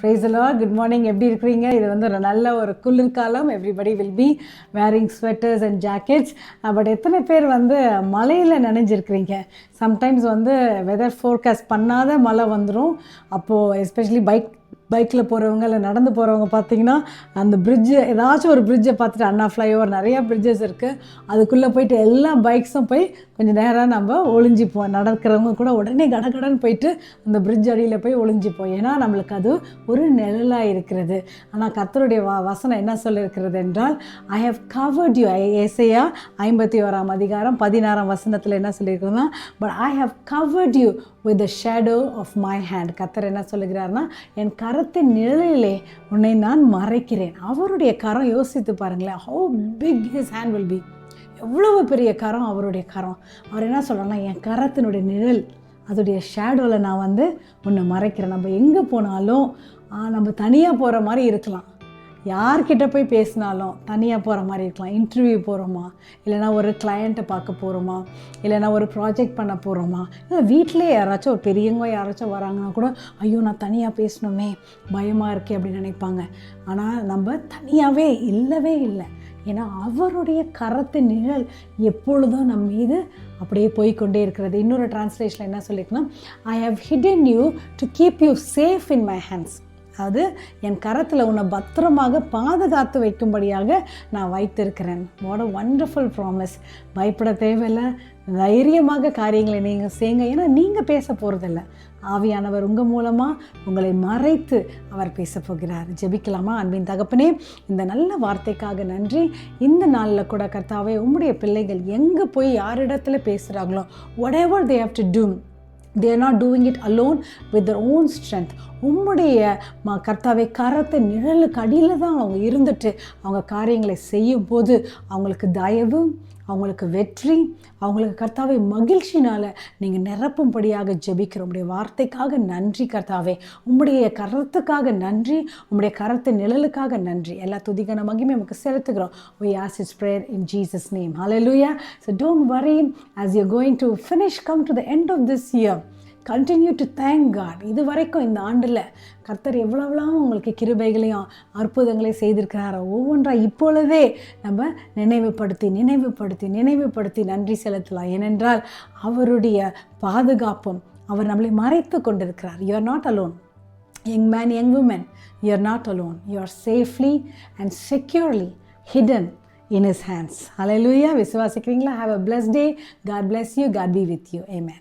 Praise the Lord. Good morning. எப்படி இருக்கிறீங்க? இது வந்து ஒரு நல்ல ஒரு குளிர்காலம். Everybody will be wearing sweaters and jackets. But எத்தனை பேர் வந்து மழையில் நனைஞ்சிருக்கிறீங்க? சம்டைம்ஸ் வந்து வெதர் ஃபோர்காஸ்ட் பண்ணாத மழை வந்துடும். அப்போது எஸ்பெஷலி பைக்கில் போகிறவங்க இல்லை நடந்து போகிறவங்க பார்த்தீங்கன்னா அந்த பிரிட்ஜு ஏதாச்சும் ஒரு பிரிட்ஜை பார்த்துட்டு அண்ணா ஃப்ளைஓவர் நிறையா பிரிட்ஜஸ் இருக்குது. அதுக்குள்ளே போயிட்டு எல்லா பைக்ஸும் போய் கொஞ்சம் நேரம் நம்ம ஒளிஞ்சிப்போம். நடக்கிறவங்க கூட உடனே கடகடன்னு போயிட்டு அந்த பிரிட்ஜ் அடியில் போய் ஒளிஞ்சிப்போம். ஏன்னா நம்மளுக்கு அது ஒரு நிழலாக இருக்கிறது. ஆனால் கர்த்தருடைய வசனம் என்ன சொல்லியிருக்கிறது என்றால், ஐ ஹவ் கவர்ட் யூ. ஏசாயா 51 வசனத்தில் என்ன சொல்லியிருக்கிறதுனா, but I have covered you with the shadow of my hand. கர்த்தர் என்ன சொல்லுகிறார்னா, என் கரத்தின் நிழலிலே உன்னை நான் மறைக்கிறேன். அவருடைய கரம் யோசித்து பாருங்களேன், how big his hand will be. எவ்வளவு பெரிய கரம் அவருடைய கரம். அவர் என்ன சொல்கிறார்னா, என் கரத்தினுடைய நிழல், அதோடைய ஷேடோவில் நான் வந்து உன்னை மறைக்கிறேன். நம்ம எங்கே போனாலும் நம்ம தனியாக போகிற மாதிரி இருக்கலாம், யார்கிட்ட போய் பேசினாலும் தனியாக போகிற மாதிரி இருக்கலாம். இன்டர்வியூ போகிறோமா, இல்லைனா ஒரு கிளையண்ட்டை பார்க்க போகிறோமா, இல்லைனா ஒரு ப்ராஜெக்ட் பண்ண போகிறோமா, இல்லை வீட்டிலே யாராச்சும் ஒரு பெரியவங்க யாராச்சும் வராங்கன்னா கூட, ஐயோ நான் தனியாக பேசணுமே, பயமாக இருக்கே அப்படின்னு நினைப்பாங்க. ஆனால் நம்ம தனியாகவே இல்லவே இல்லை. ஏன்னா அவருடைய கரத்து நிழல் எப்பொழுதும் நம்ம மீது அப்படியே போய்கொண்டே இருக்கிறது. இன்னொரு டிரான்ஸ்லேஷனில் என்ன சொல்லியிருக்குன்னா, I have hidden you to keep you safe in my hands. அது என் கரத்தில் உன்னை பத்திரமாக பாதுகாத்து வைக்கும்படியாக நான் வைத்திருக்கிறேன். What a wonderful promise. பயப்பட தேவையில்லை, தைரியமாக காரியங்களை நீங்கள் செய்யுங்க. ஏன்னா நீங்கள் பேச போகிறதில்ல, ஆவியானவர் உங்கள் மூலமாக உங்களை மறைத்து அவர் பேச போகிறார். ஜெபிக்கலாமா? அன்பின் தகப்பனே, இந்த நல்ல வார்த்தைக்காக நன்றி. இந்த நாளில் கூட கர்த்தாவே, உம்முடைய பிள்ளைகள் எங்கே போய் யாரிடத்துல பேசுகிறாங்களோ, whatever they have to do, they are not doing it alone with their own strength. உம்முடைய கர்த்தாவே கரத்தை நிழலுக்கு அடியில் தான் அவங்க இருந்துட்டு அவங்க காரியங்களை செய்யும் போது அவங்களுக்கு தயவு, அவங்களுக்கு வெற்றி, அவங்களுக்கு கர்த்தாவே மகிழ்ச்சினால் நீங்கள் நிரப்பும்படியாக ஜெபிக்கிறோம். உம்முடைய வார்த்தைக்காக நன்றி கர்த்தாவே, உம்முடைய கரத்துக்காக நன்றி, உம்முடைய கரத்து நிழலுக்காக நன்றி. எல்லா துதிக்கான மகிமை நமக்கு செலுத்துகிறோம். We ask this prayer in Jesus' name. Hallelujah. So don't worry as you're going to finish, come to the end of this year. Continue to thank God. இது வரைக்கும் இந்த ஆண்டில் கர்த்தர் எவ்வளோவெல்லாம் உங்களுக்கு கிருபைகளையும் அற்புதங்களையும் செய்திருக்கிறாரோ ஒவ்வொன்றாக இப்பொழுதே நம்ம நினைவுபடுத்தி நன்றி செலுத்தலாம். ஏனென்றால் அவருடைய பாதுகாப்பும் அவர் நம்மளை மறைத்து கொண்டிருக்கிறார். You are not alone. Young man, young woman, you are not alone. You are safely and securely hidden in his hands. Hallelujah. விசுவாசிக்கிறீங்களா? Have a blessed day. God bless you. God be with you. Amen.